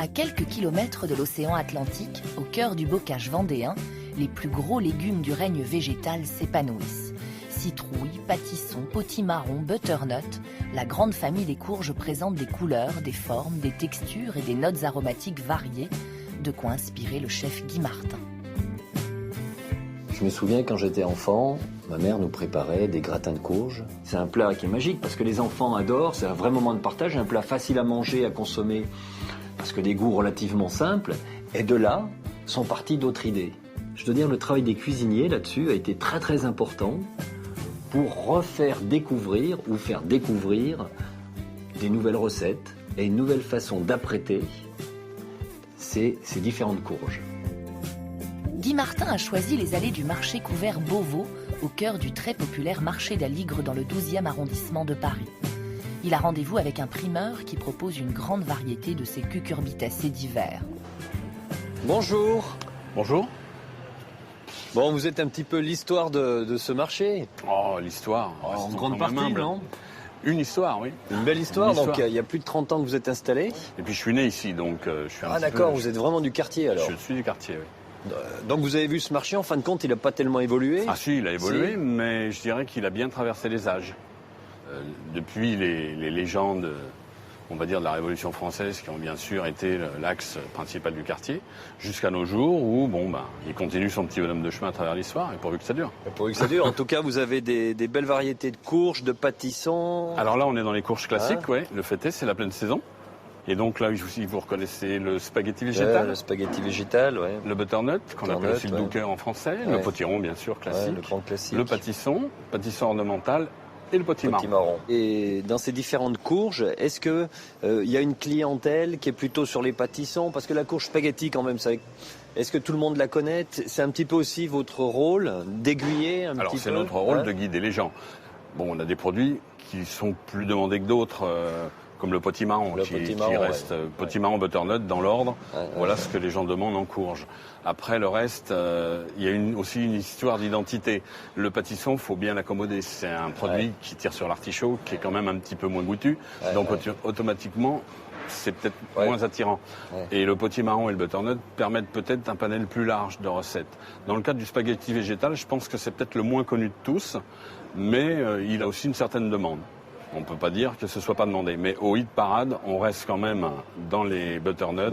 À quelques kilomètres de l'océan Atlantique, au cœur du bocage vendéen, les plus gros légumes du règne végétal s'épanouissent. Citrouilles, pâtissons, potimarrons, butternut, la grande famille des courges présente des couleurs, des formes, des textures et des notes aromatiques variées, de quoi inspirer le chef Guy Martin. Je me souviens quand j'étais enfant, ma mère nous préparait des gratins de courges. C'est un plat qui est magique parce que les enfants adorent, c'est un vrai moment de partage, un plat facile à manger, à consommer, parce que des goûts relativement simples. Et de là sont parties d'autres idées. Je dois dire, le travail des cuisiniers là-dessus a été très très important pour refaire découvrir ou faire découvrir des nouvelles recettes et une nouvelle façon d'apprêter ces différentes courges. Guy Martin a choisi les allées du marché couvert Beauvau, au cœur du très populaire marché d'Aligre dans le 12e arrondissement de Paris. Il a rendez-vous avec un primeur qui propose une grande variété de ces cucurbitacées d'hiver. Bonjour. Bonjour. Bon, vous êtes un petit peu l'histoire de ce marché. Oh, l'histoire. En grande partie, non ? Une histoire, oui. Une belle histoire. Donc il y a plus de 30 ans que vous êtes installé. Et puis je suis né ici, donc je suis un petit d'accord, peu... vous êtes vraiment du quartier alors. Je suis du quartier, oui. Donc vous avez vu ce marché, en fin de compte, il n'a pas tellement évolué. Ah si, il a évolué, mais je dirais qu'il a bien traversé les âges. Depuis les légendes, on va dire, de la Révolution française, qui ont bien sûr été l'axe principal du quartier, jusqu'à nos jours où, il continue son petit bonhomme de chemin à travers l'histoire, et pourvu que ça dure. Et pourvu que ça dure. En tout cas, vous avez des belles variétés de courges, de pâtissons. Alors là, on est dans les courges classiques, ouais. Le fait est, c'est la pleine saison. Et donc là, vous reconnaissez le spaghetti végétal. Le spaghetti végétal, ouais. Le butternut, qu'on appelle aussi le Dunker en français. Ouais. Le potiron, bien sûr, classique. Le grand classique. Le pâtisson ornemental et le potimarron. Et dans ces différentes courges, est-ce que y a une clientèle qui est plutôt sur les pâtissons ? Parce que la courge spaghetti, quand même, est-ce que tout le monde la connaît ? C'est un petit peu aussi votre rôle d'aiguiller un petit peu ? Alors, c'est notre rôle de guider les gens. Bon, on a des produits qui sont plus demandés que d'autres, comme le potimarron, qui reste potimarron, butternut dans l'ordre. Voilà ce que les gens demandent en courge. Après, le reste, il y a aussi une histoire d'identité. Le pâtisson, faut bien l'accommoder. C'est un produit qui tire sur l'artichaut, qui est quand même un petit peu moins goûtu. Donc, automatiquement, c'est peut-être moins attirant. Et le potimarron et le butternut permettent peut-être un panel plus large de recettes. Dans le cadre du spaghetti végétal, je pense que c'est peut-être le moins connu de tous, mais il a aussi une certaine demande. On ne peut pas dire que ce ne soit pas demandé. Mais au hit parade, on reste quand même dans les butternuts,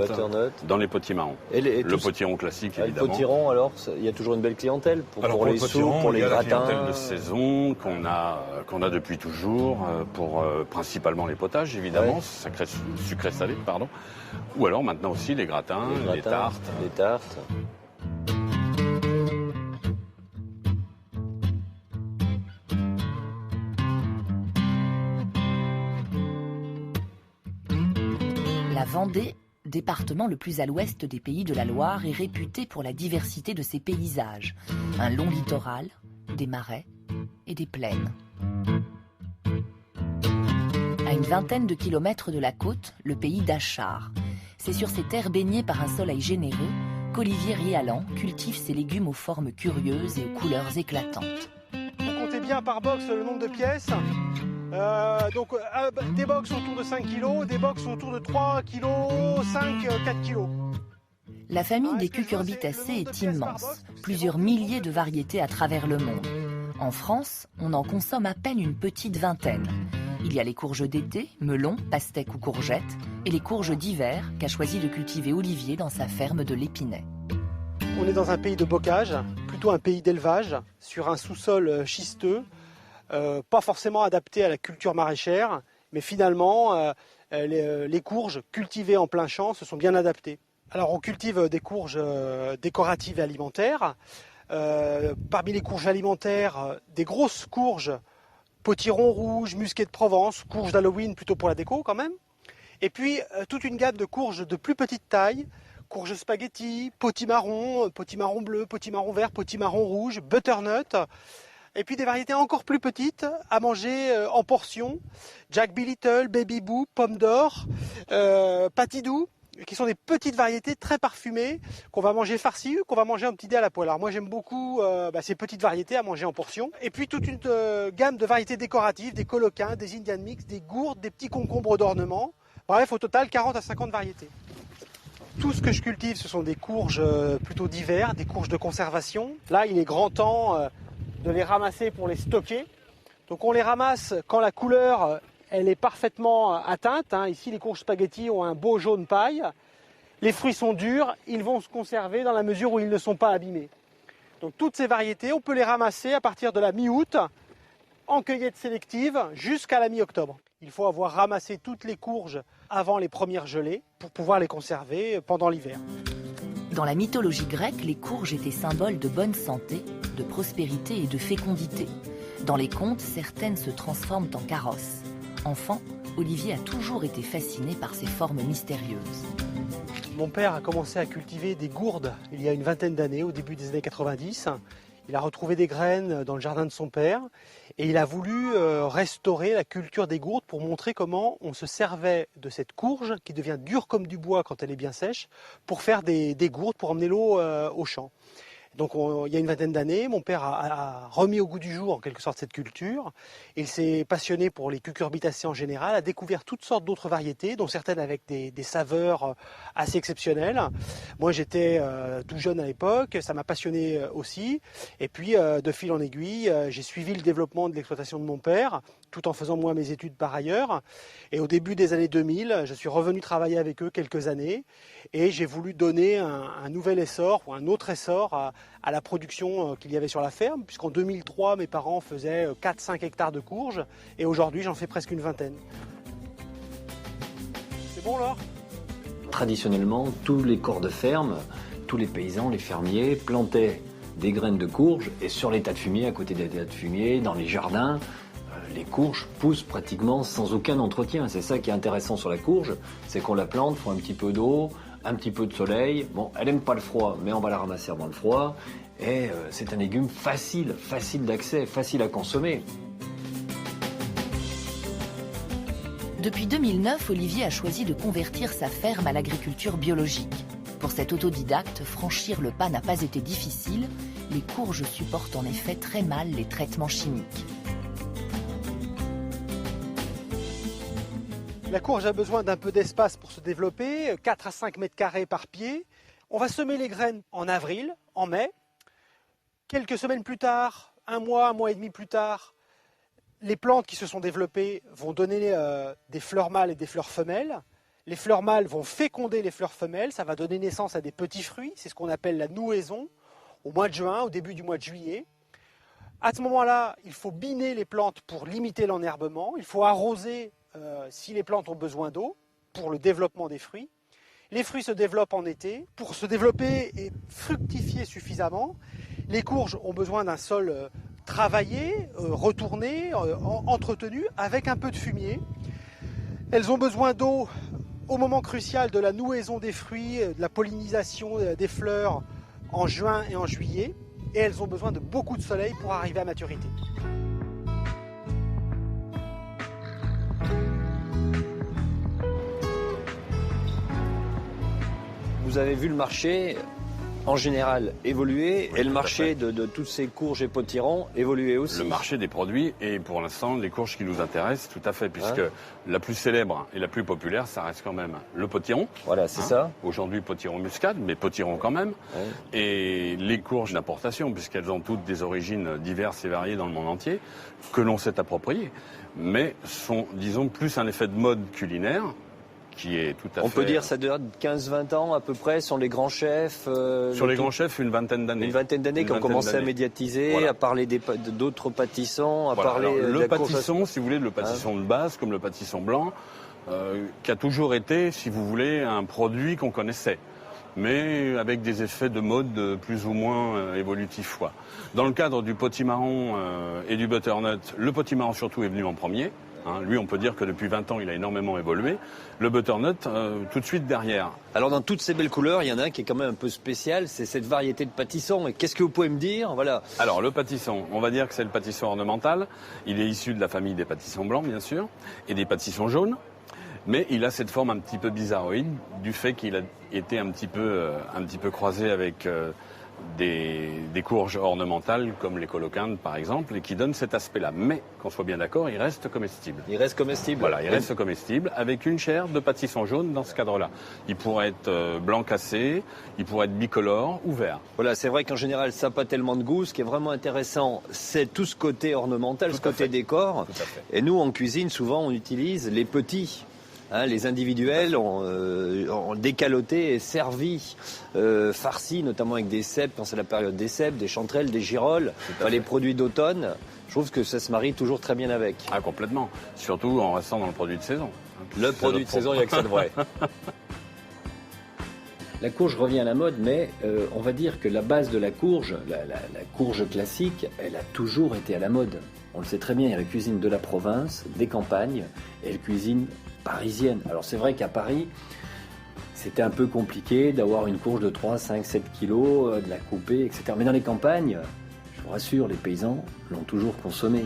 dans les potimarrons. Le potiron classique, évidemment. Le potiron, alors, il y a toujours une belle clientèle pour les soupes, pour les gratins. Il y a la clientèle de saison qu'on a depuis toujours, pour principalement les potages, évidemment, sucré-salé, pardon. Ou alors maintenant aussi les gratins, les tartes. Les tartes. La Vendée, département le plus à l'ouest des pays de la Loire, est réputé pour la diversité de ses paysages. Un long littoral, des marais et des plaines. À une vingtaine de kilomètres de la côte, le pays d'Achard. C'est sur ces terres baignées par un soleil généreux qu'Olivier Rialan cultive ses légumes aux formes curieuses et aux couleurs éclatantes. Vous comptez bien par box le nombre de pièces. Des box autour de 5 kg, des box autour de 3 kg, 5, 4 kg. La famille des cucurbitacées est immense, plusieurs milliers de variétés à travers le monde. En France, on en consomme à peine une petite vingtaine. Il y a les courges d'été, melons, pastèques ou courgettes, et les courges d'hiver qu'a choisi de cultiver Olivier dans sa ferme de l'Épinay. On est dans un pays de bocage, plutôt un pays d'élevage, sur un sous-sol schisteux, pas forcément adapté à la culture maraîchère, mais finalement, les courges cultivées en plein champ se sont bien adaptées. Alors on cultive des courges décoratives et alimentaires. Parmi les courges alimentaires, des grosses courges, potiron rouge, musqué de Provence, courges d'Halloween plutôt pour la déco quand même. Et puis toute une gamme de courges de plus petite taille, courges spaghetti, potimarron, potimarron bleu, potimarron vert, potimarron rouge, butternut. Et puis des variétés encore plus petites à manger en portions. Jack B. Little, Baby Boo, Pomme d'Or, Patidou, qui sont des petites variétés très parfumées qu'on va manger farcies, qu'on va manger en petit dé à la poêle. Alors moi j'aime beaucoup ces petites variétés à manger en portions. Et puis toute une gamme de variétés décoratives, des coloquins, des Indian Mix, des gourdes, des petits concombres d'ornement. Bref, au total 40 à 50 variétés. Tout ce que je cultive, ce sont des courges plutôt d'hiver, des courges de conservation. Là, il est grand temps de les ramasser pour les stocker. Donc on les ramasse quand la couleur elle est parfaitement atteinte. Ici, les courges spaghetti ont un beau jaune paille. Les fruits sont durs, ils vont se conserver dans la mesure où ils ne sont pas abîmés. Donc toutes ces variétés, on peut les ramasser à partir de la mi-août, en cueillette sélective, jusqu'à la mi-octobre. Il faut avoir ramassé toutes les courges avant les premières gelées pour pouvoir les conserver pendant l'hiver. Dans la mythologie grecque, les courges étaient symboles de bonne santé, de prospérité et de fécondité. Dans les contes, certaines se transforment en carrosses. Enfant, Olivier a toujours été fasciné par ces formes mystérieuses. Mon père a commencé à cultiver des gourdes il y a une vingtaine d'années, au début des années 90. Il a retrouvé des graines dans le jardin de son père et il a voulu restaurer la culture des gourdes pour montrer comment on se servait de cette courge qui devient dure comme du bois quand elle est bien sèche pour faire des gourdes pour emmener l'eau au champ. Donc il y a une vingtaine d'années, mon père a remis au goût du jour en quelque sorte cette culture. Il s'est passionné pour les cucurbitacées en général, a découvert toutes sortes d'autres variétés, dont certaines avec des saveurs assez exceptionnelles. Moi j'étais tout jeune à l'époque, ça m'a passionné aussi. Et puis de fil en aiguille, j'ai suivi le développement de l'exploitation de mon père, tout en faisant moi mes études par ailleurs. Et au début des années 2000, je suis revenu travailler avec eux quelques années et j'ai voulu donner un nouvel essor ou un autre essor à la production qu'il y avait sur la ferme, puisqu'en 2003, mes parents faisaient 4-5 hectares de courges et aujourd'hui, j'en fais presque une vingtaine. C'est bon, Laure ? Traditionnellement, tous les corps de ferme, tous les paysans, les fermiers plantaient des graines de courges et sur les tas de fumier, à côté des tas de fumier, dans les jardins, les courges poussent pratiquement sans aucun entretien. C'est ça qui est intéressant sur la courge, c'est qu'on la plante, il faut un petit peu d'eau, un petit peu de soleil. Bon, elle n'aime pas le froid, mais on va la ramasser avant le froid. Et c'est un légume facile d'accès, facile à consommer. Depuis 2009, Olivier a choisi de convertir sa ferme à l'agriculture biologique. Pour cet autodidacte, franchir le pas n'a pas été difficile. Les courges supportent en effet très mal les traitements chimiques. La courge a besoin d'un peu d'espace pour se développer, 4 à 5 mètres carrés par pied. On va semer les graines en avril, en mai. Quelques semaines plus tard, un mois et demi plus tard, les plantes qui se sont développées vont donner des fleurs mâles et des fleurs femelles. Les fleurs mâles vont féconder les fleurs femelles, ça va donner naissance à des petits fruits, c'est ce qu'on appelle la nouaison, au mois de juin, au début du mois de juillet. À ce moment-là, il faut biner les plantes pour limiter l'enherbement, il faut arroser si les plantes ont besoin d'eau pour le développement des fruits. Les fruits se développent en été. Pour se développer et fructifier suffisamment, les courges ont besoin d'un sol travaillé, retourné, entretenu, avec un peu de fumier. Elles ont besoin d'eau au moment crucial de la nouaison des fruits, de la pollinisation des fleurs en juin et en juillet. Et elles ont besoin de beaucoup de soleil pour arriver à maturité. Vous avez vu le marché en général évoluer et le marché de toutes ces courges et potirons évoluer aussi. Le marché des produits et pour l'instant les courges qui nous intéressent, tout à fait, puisque la plus célèbre et la plus populaire, ça reste quand même le potiron. Voilà, c'est ça. Aujourd'hui potiron muscade, mais potiron quand même. Ouais. Et les courges d'importation, puisqu'elles ont toutes des origines diverses et variées dans le monde entier, que l'on s'est appropriées, mais sont, disons, plus un effet de mode culinaire. Qui est tout à On peut dire ça dure 15-20 ans à peu près, sont les grands chefs Sur les grands chefs, une vingtaine d'années. Une vingtaine d'années qu'on commençait à médiatiser, voilà. À parler d'autres pâtissons, à parler... Alors, le pâtisson, si vous voulez, le pâtisson de base, comme le pâtisson blanc, qui a toujours été, si vous voulez, un produit qu'on connaissait, mais avec des effets de mode plus ou moins évolutifs. Quoi. Dans le cadre du potimarron et du butternut, le potimarron surtout est venu en premier. Lui, on peut dire que depuis 20 ans, il a énormément évolué. Le butternut, tout de suite derrière. Alors, dans toutes ces belles couleurs, il y en a un qui est quand même un peu spécial, c'est cette variété de pâtisson. Et qu'est-ce que vous pouvez me dire ? Voilà. Alors, le pâtisson, on va dire que c'est le pâtisson ornemental. Il est issu de la famille des pâtissons blancs, bien sûr, et des pâtissons jaunes. Mais il a cette forme un petit peu bizarroïde, du fait qu'il a été un petit peu croisé avec des courges ornementales comme les coloquintes par exemple, et qui donnent cet aspect-là. Mais, qu'on soit bien d'accord, il reste comestible. Il reste comestible. Voilà, il reste comestible avec une chair de pâtisson jaune dans ce cadre-là. Il pourrait être blanc cassé, il pourrait être bicolore ou vert. Voilà, c'est vrai qu'en général, ça n'a pas tellement de goût. Ce qui est vraiment intéressant, c'est tout ce côté ornemental, ce côté décor. Tout à fait. Et nous, en cuisine, souvent, on utilise les petits. Les individuels ont décaloté et servi, farcis, notamment avec des cèpes, quand c'est la période des cèpes, des chanterelles, des girolles, les produits d'automne. Je trouve que ça se marie toujours très bien avec. Ah, complètement. Surtout en restant dans le produit de saison. Le produit de saison, il n'y a que ça de vrai. La courge revient à la mode, mais on va dire que la base de la courge, la courge classique, elle a toujours été à la mode. On le sait très bien, il y a la cuisine de la province, des campagnes, et la cuisine parisienne. Alors c'est vrai qu'à Paris, c'était un peu compliqué d'avoir une courge de 3, 5, 7 kilos, de la couper, etc. Mais dans les campagnes, je vous rassure, les paysans l'ont toujours consommée.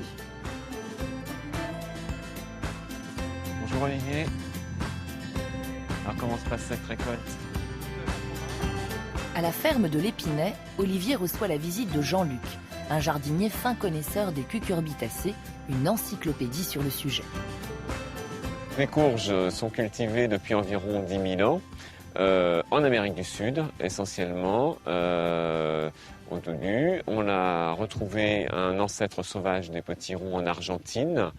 Bonjour Olivier. Alors comment se passe cette récolte ? À la ferme de l'Épinay, Olivier reçoit la visite de Jean-Luc, un jardinier fin connaisseur des cucurbitacées, une encyclopédie sur le sujet. Les courges sont cultivées depuis environ 10 000 ans en Amérique du Sud, essentiellement. Au début, on a retrouvé un ancêtre sauvage des potirons en Argentine,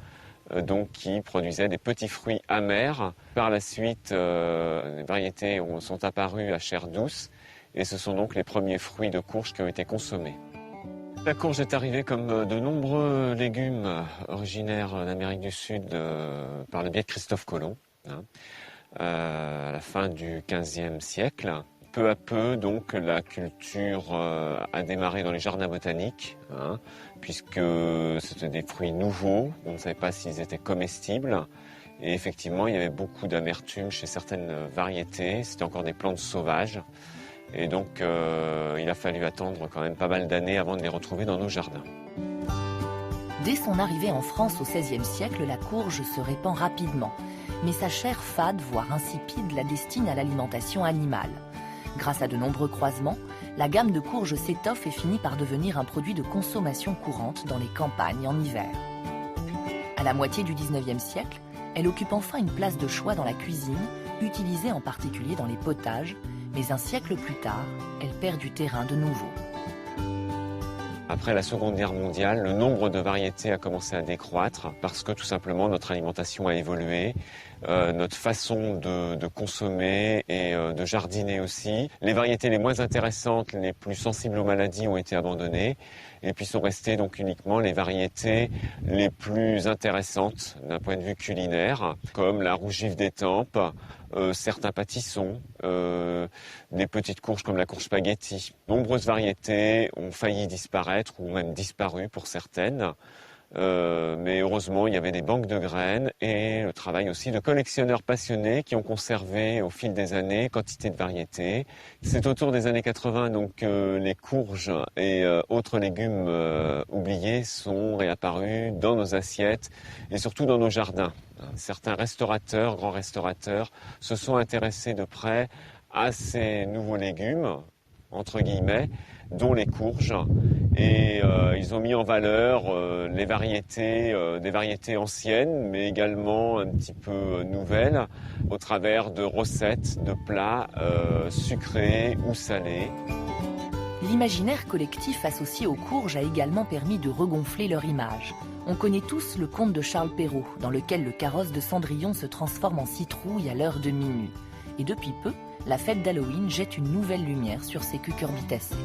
donc qui produisait des petits fruits amers. Par la suite, les variétés sont apparues à chair douce, et ce sont donc les premiers fruits de courge qui ont été consommés. La courge est arrivée comme de nombreux légumes originaires d'Amérique du Sud par le biais de Christophe Colomb, à la fin du XVe siècle. Peu à peu, donc, la culture a démarré dans les jardins botaniques, puisque c'était des fruits nouveaux, on ne savait pas s'ils étaient comestibles. Et effectivement, il y avait beaucoup d'amertume chez certaines variétés, c'était encore des plantes sauvages. Et donc, il a fallu attendre quand même pas mal d'années avant de les retrouver dans nos jardins. Dès son arrivée en France au XVIe siècle, la courge se répand rapidement. Mais sa chair fade, voire insipide, la destine à l'alimentation animale. Grâce à de nombreux croisements, la gamme de courges s'étoffe et finit par devenir un produit de consommation courante dans les campagnes en hiver. À la moitié du XIXe siècle, elle occupe enfin une place de choix dans la cuisine, utilisée en particulier dans les potages, mais un siècle plus tard, elle perd du terrain de nouveau. Après la Seconde Guerre mondiale, le nombre de variétés a commencé à décroître parce que tout simplement notre alimentation a évolué, notre façon de consommer et de jardiner aussi. Les variétés les moins intéressantes, les plus sensibles aux maladies ont été abandonnées et puis sont restées donc uniquement les variétés les plus intéressantes d'un point de vue culinaire, comme la rouge vif d'Étampes, certains pâtissons, des petites courges comme la courge spaghetti. Nombreuses variétés ont failli disparaître ou même disparu pour certaines. Mais heureusement, il y avait des banques de graines et le travail aussi de collectionneurs passionnés qui ont conservé au fil des années quantité de variétés. C'est autour des années 80 donc les courges et autres légumes oubliés sont réapparus dans nos assiettes et surtout dans nos jardins. Certains restaurateurs, grands restaurateurs, se sont intéressés de près à ces nouveaux légumes, entre guillemets, dont les courges. Et ils ont mis en valeur les variétés, des variétés anciennes, mais également un petit peu nouvelles, au travers de recettes, de plats sucrés ou salés. L'imaginaire collectif associé aux courges a également permis de regonfler leur image. On connaît tous le conte de Charles Perrault, dans lequel le carrosse de Cendrillon se transforme en citrouille à l'heure de minuit. Et depuis peu, la fête d'Halloween jette une nouvelle lumière sur ces cucurbitacées.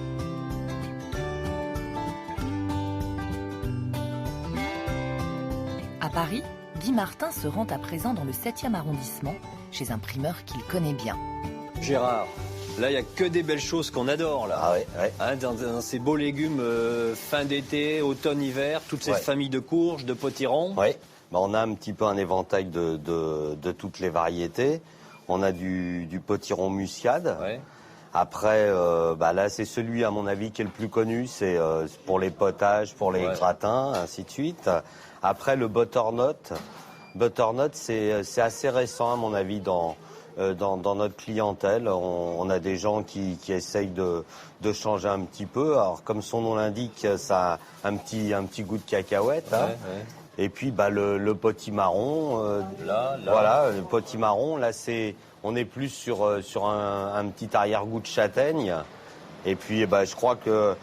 À Paris, Guy Martin se rend à présent dans le 7e arrondissement, chez un primeur qu'il connaît bien. Gérard, là il n'y a que des belles choses qu'on adore là. Ah ouais. Dans ces beaux légumes fin d'été, automne, hiver, toutes ces familles de courges, de potirons. Oui, on a un petit peu un éventail de toutes les variétés. On a du potiron muscade. Ouais. Après, là c'est celui à mon avis qui est le plus connu, c'est pour les potages, pour les gratins, ainsi de suite. Après le butternut. Butternut c'est assez récent à mon avis dans dans notre clientèle. On a des gens qui essayent de changer un petit peu. Alors, comme son nom l'indique, ça a un petit goût de cacahuète. Hein. Ouais. Et puis, le potimarron. Là. Voilà, le potimarron. Là, on est plus sur un petit arrière-goût de châtaigne. Et puis, je crois que...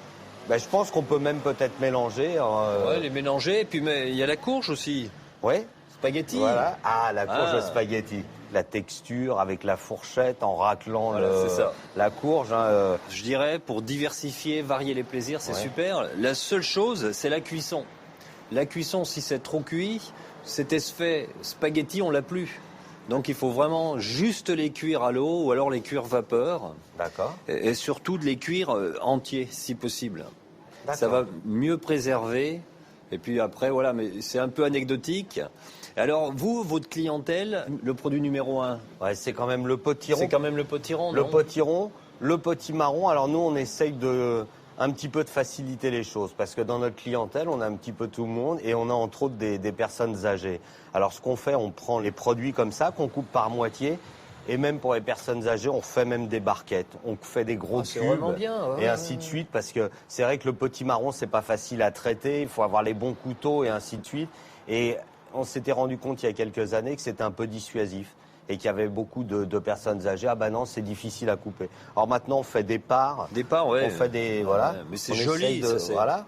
je pense qu'on peut même peut-être mélanger. Ouais, les mélanger. Et puis, il y a la courge aussi. Ouais. Spaghetti. Voilà. Ah, la courge spaghetti. La texture avec la fourchette en raclant la courge. Hein, Je dirais, pour diversifier, varier les plaisirs, c'est super. La seule chose, c'est la cuisson. La cuisson, si c'est trop cuit, cet effet spaghetti, on l'a plus. Donc il faut vraiment juste les cuire à l'eau ou alors les cuire vapeur. D'accord. Et surtout de les cuire entiers, si possible. D'accord. Ça va mieux préserver. Et puis après, voilà, mais c'est un peu anecdotique. Alors, vous, votre clientèle, le produit numéro 1 ? Ouais, c'est quand même le potiron. C'est quand même le potiron, non ? Le potiron, le potimarron. Alors nous, on essaye un petit peu de faciliter les choses parce que dans notre clientèle, on a un petit peu tout le monde et on a entre autres des personnes âgées. Alors ce qu'on fait, on prend les produits comme ça, qu'on coupe par moitié. Et même pour les personnes âgées, on fait même des barquettes. On fait des gros cubes vraiment bien, et ainsi de suite. Parce que c'est vrai que le potimarron, c'est pas facile à traiter. Il faut avoir les bons couteaux et ainsi de suite. Et on s'était rendu compte il y a quelques années que c'était un peu dissuasif et qu'il y avait beaucoup de personnes âgées. Ah non, c'est difficile à couper. Alors maintenant, on fait des parts. Des parts, ouais. On fait des... Voilà. Mais c'est joli, ça. Voilà.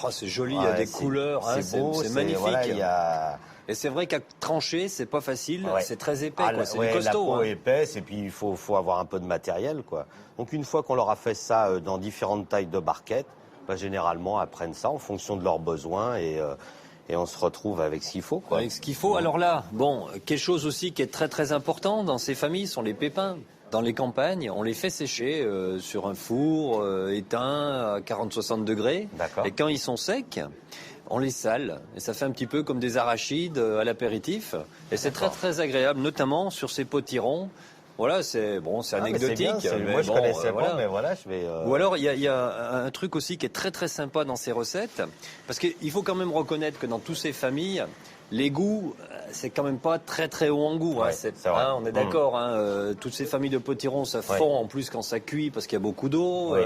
Oh, c'est joli, il y a des couleurs. C'est beau, c'est magnifique. Voilà, Et c'est vrai qu'à trancher, c'est pas facile, c'est très épais, c'est costaud. La peau est épaisse et puis il faut avoir un peu de matériel, quoi. Donc une fois qu'on leur a fait ça dans différentes tailles de barquettes, généralement, elles prennent ça en fonction de leurs besoins et on se retrouve avec ce qu'il faut, quoi. Avec ce qu'il faut. Alors là, quelque chose aussi qui est très très important dans ces familles sont les pépins. Dans les campagnes, on les fait sécher sur un four éteint à 40-60 degrés. D'accord. Et quand ils sont secs, on les sale. Et ça fait un petit peu comme des arachides à l'apéritif. Et c'est très très agréable, notamment sur ces potirons. Voilà, c'est anecdotique. Moi, je connaissais pas, mais voilà, je vais... Ou alors, il y a un truc aussi qui est très très sympa dans ces recettes. Parce qu'il faut quand même reconnaître que dans toutes ces familles, les goûts, c'est quand même pas très très haut en goût. Ouais, c'est vrai. On est d'accord. Toutes ces familles de potirons, ça fond en plus quand ça cuit parce qu'il y a beaucoup d'eau.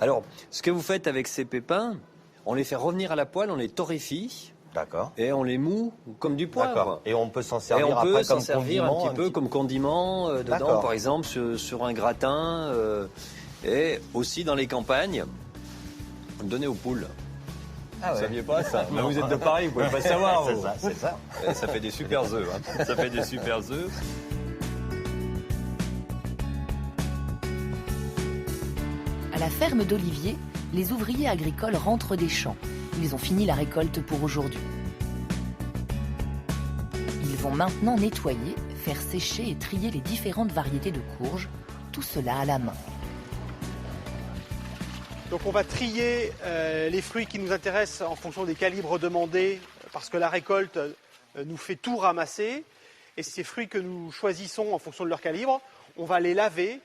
Alors, ce que vous faites avec ces pépins, on les fait revenir à la poêle, on les torréfie. D'accord. Et on les moud comme du poivre. D'accord. Et on peut s'en servir un petit peu comme condiment dedans, par exemple sur un gratin. Et aussi dans les campagnes, donner aux poules. Ah ouais. Vous saviez pas ça? Mais vous êtes de Paris, vous pouvez pas savoir. C'est ça. Ça fait des super œufs. Ça fait des super œufs. À la ferme d'Olivier, les ouvriers agricoles rentrent des champs. Ils ont fini la récolte pour aujourd'hui. Ils vont maintenant nettoyer, faire sécher et trier les différentes variétés de courges, tout cela à la main. Donc on va trier les fruits qui nous intéressent en fonction des calibres demandés, parce que la récolte nous fait tout ramasser. Et ces fruits que nous choisissons en fonction de leur calibre, on va les laver,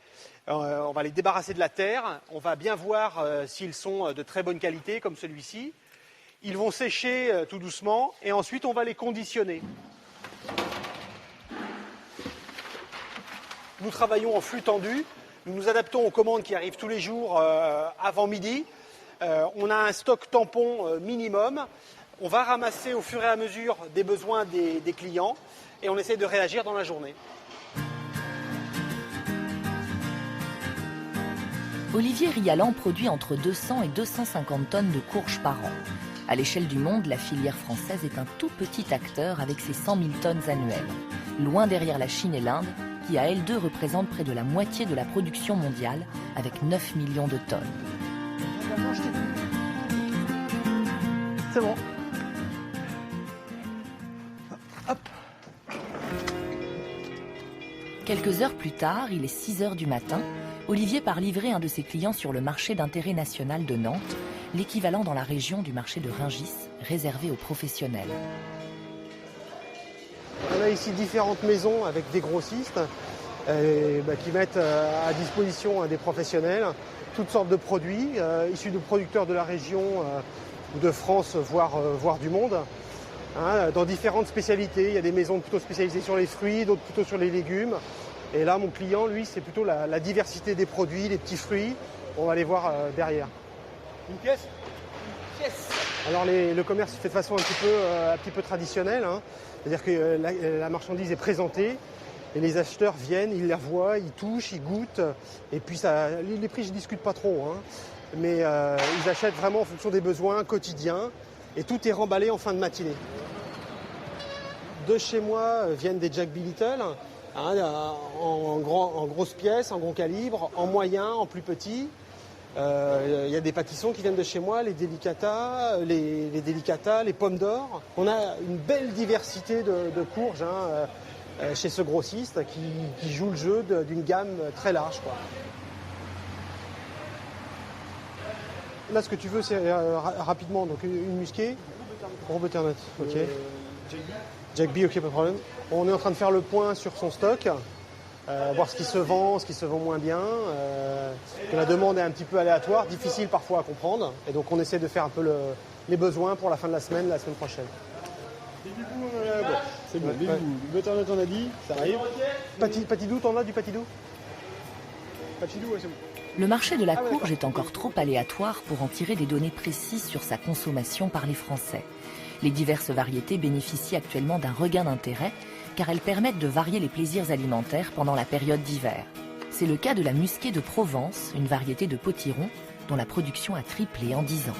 on va les débarrasser de la terre, on va bien voir s'ils sont de très bonne qualité, comme celui-ci. Ils vont sécher tout doucement et ensuite on va les conditionner. Nous travaillons en flux tendu. Nous nous adaptons aux commandes qui arrivent tous les jours avant midi. On a un stock tampon minimum. On va ramasser au fur et à mesure des besoins des clients et on essaie de réagir dans la journée. Olivier Rialan produit entre 200 et 250 tonnes de courges par an. À l'échelle du monde, la filière française est un tout petit acteur avec ses 100 000 tonnes annuelles. Loin derrière la Chine et l'Inde, qui à elles deux représentent près de la moitié de la production mondiale, avec 9 millions de tonnes. C'est bon. Hop. Quelques heures plus tard, il est 6 heures du matin, Olivier part livrer un de ses clients sur le marché d'intérêt national de Nantes, l'équivalent dans la région du marché de Rungis, réservé aux professionnels. On a ici différentes maisons avec des grossistes qui mettent à disposition des professionnels toutes sortes de produits issus de producteurs de la région ou de France, voire du monde, dans différentes spécialités. Il y a des maisons plutôt spécialisées sur les fruits, d'autres plutôt sur les légumes. Et là, mon client, lui, c'est plutôt la diversité des produits, les petits fruits. On va les voir derrière. Une pièce ? Yes. Alors le commerce se fait de façon un petit peu traditionnelle, hein. C'est-à-dire que la marchandise est présentée et les acheteurs viennent, ils la voient, ils touchent, ils goûtent. Et puis les prix, je ne discute pas trop, hein. Mais ils achètent vraiment en fonction des besoins quotidiens et tout est remballé en fin de matinée. De chez moi viennent des Jack B. Little, hein, en grosses pièces, en gros calibre, en moyen, en plus petit. Il y a des pâtissons qui viennent de chez moi, les délicata, les pommes d'or. On a une belle diversité de courges chez ce grossiste qui joue le jeu d'une gamme très large, quoi. Là, ce que tu veux, c'est rapidement donc une musquée. Gros butternut, ok. Jack B, ok, pas de problème. On est en train de faire le point sur son stock. Voir ce qui se vend moins bien. Que la demande est un petit peu aléatoire, difficile parfois à comprendre. Et donc on essaie de faire un peu les besoins pour la fin de la semaine prochaine. C'est bon, butternut on a dit, ça arrive. Patidou, t'en as du patidou ? Patidou, ouais, c'est bon. Le marché de la courge est encore trop aléatoire pour en tirer des données précises sur sa consommation par les Français. Les diverses variétés bénéficient actuellement d'un regain d'intérêt car elles permettent de varier les plaisirs alimentaires pendant la période d'hiver. C'est le cas de la musquée de Provence, une variété de potiron dont la production a triplé en 10 ans.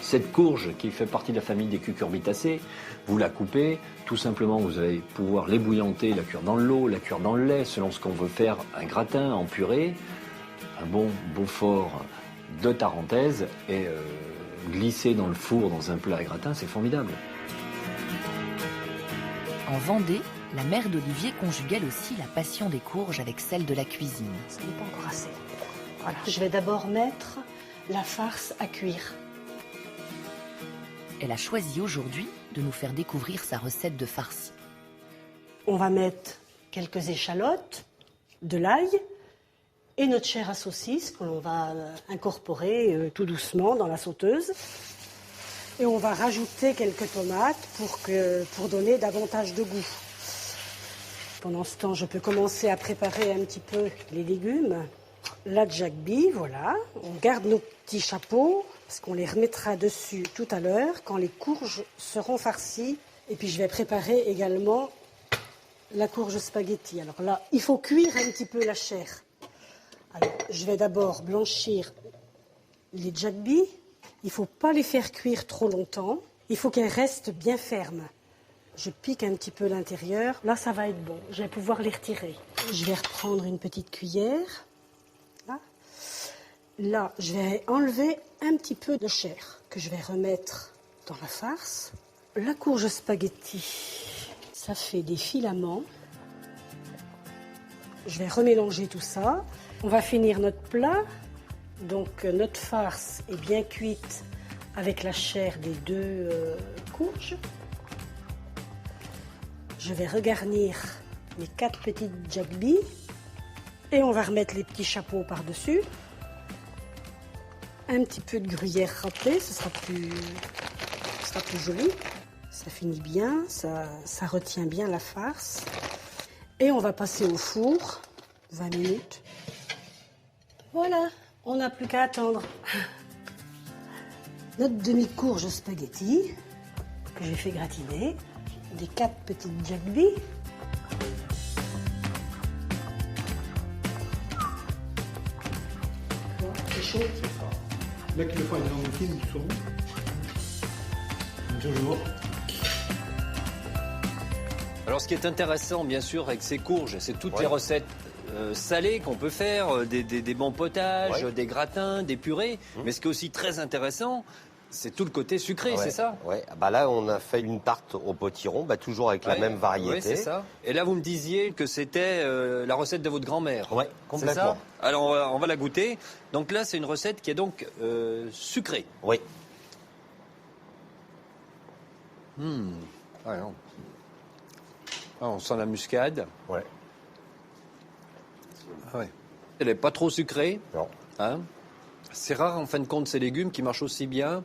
Cette courge qui fait partie de la famille des cucurbitacées, vous la coupez, tout simplement vous allez pouvoir l'ébouillanter, la cuire dans l'eau, la cuire dans le lait, selon ce qu'on veut faire, un gratin en purée, un bon Beaufort de Tarentaise et glisser dans le four dans un plat à gratin, c'est formidable. En Vendée, la mère d'Olivier conjugue elle aussi la passion des courges avec celle de la cuisine. Ce n'est pas encore assez. Voilà. Je vais d'abord mettre la farce à cuire. Elle a choisi aujourd'hui de nous faire découvrir sa recette de farci. On va mettre quelques échalotes, de l'ail et notre chair à saucisse que l'on va incorporer tout doucement dans la sauteuse. Et on va rajouter quelques tomates pour donner davantage de goût. Pendant ce temps, je peux commencer à préparer un petit peu les légumes. La Jack B, voilà. On garde nos petits chapeaux parce qu'on les remettra dessus tout à l'heure quand les courges seront farcies. Et puis je vais préparer également la courge spaghetti. Alors là, il faut cuire un petit peu la chair. Alors, je vais d'abord blanchir les Jack B. Il ne faut pas les faire cuire trop longtemps. Il faut qu'elles restent bien fermes. Je pique un petit peu l'intérieur. Là, ça va être bon. Je vais pouvoir les retirer. Je vais reprendre une petite cuillère. Là, je vais enlever un petit peu de chair que je vais remettre dans la farce. La courge spaghetti, ça fait des filaments. Je vais remélanger tout ça. On va finir notre plat. Donc, notre farce est bien cuite avec la chair des deux courges. Je vais regarnir les 4 petites Jack B. Et on va remettre les petits chapeaux par-dessus. Un petit peu de gruyère râpée, ce sera plus joli. Ça finit bien, ça retient bien la farce. Et on va passer au four, 20 minutes. Voilà, on n'a plus qu'à attendre. Notre demi-courge spaghetti, que j'ai fait gratiner, des 4 petites Jack B. C'est chaud. Là qu'il le faut un énorme film du saumon. Toujours. Alors ce qui est intéressant bien sûr avec ces courges, c'est toutes les recettes salées qu'on peut faire, des bons potages, des gratins, des purées. Mais ce qui est aussi très intéressant, c'est tout le côté sucré, c'est ça ? Oui, bah là on a fait une tarte au potiron, toujours avec la même variété. Oui, c'est ça. Et là vous me disiez que c'était la recette de votre grand-mère. Oui, complètement. C'est ça ? Alors on va la goûter. Donc là c'est une recette qui est donc sucrée. Oui. On sent la muscade. Ouais. Elle n'est pas trop sucrée. Non. Hein ? C'est rare en fin de compte ces légumes qui marchent aussi bien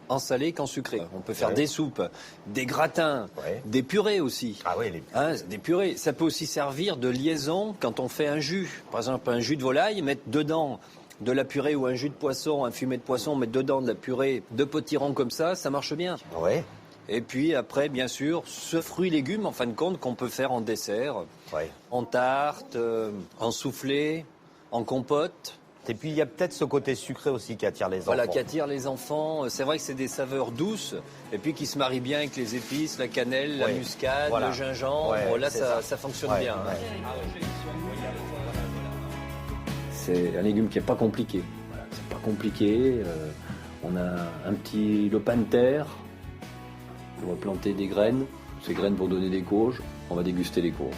en salé qu'en sucré. On peut faire des soupes, des gratins, des purées aussi. Ah oui, des purées. Ça peut aussi servir de liaison quand on fait un jus. Par exemple, un jus de volaille, mettre dedans de la purée ou un jus de poisson, un fumet de poisson, mettre dedans de la purée de potiron comme ça marche bien. Ouais. Et puis après, bien sûr, ce fruit-légume, en fin de compte, qu'on peut faire en dessert, en tarte, en soufflé, en compote. Et puis il y a peut-être ce côté sucré aussi qui attire les enfants. Voilà, qui attire les enfants. C'est vrai que c'est des saveurs douces et puis qui se marient bien avec les épices, la cannelle, la muscade, le gingembre. Là, ça fonctionne bien. C'est un légume qui n'est pas compliqué. Voilà, c'est pas compliqué. On a un petit lopin de terre. On va planter des graines. Ces graines vont donner des courges. On va déguster les courges.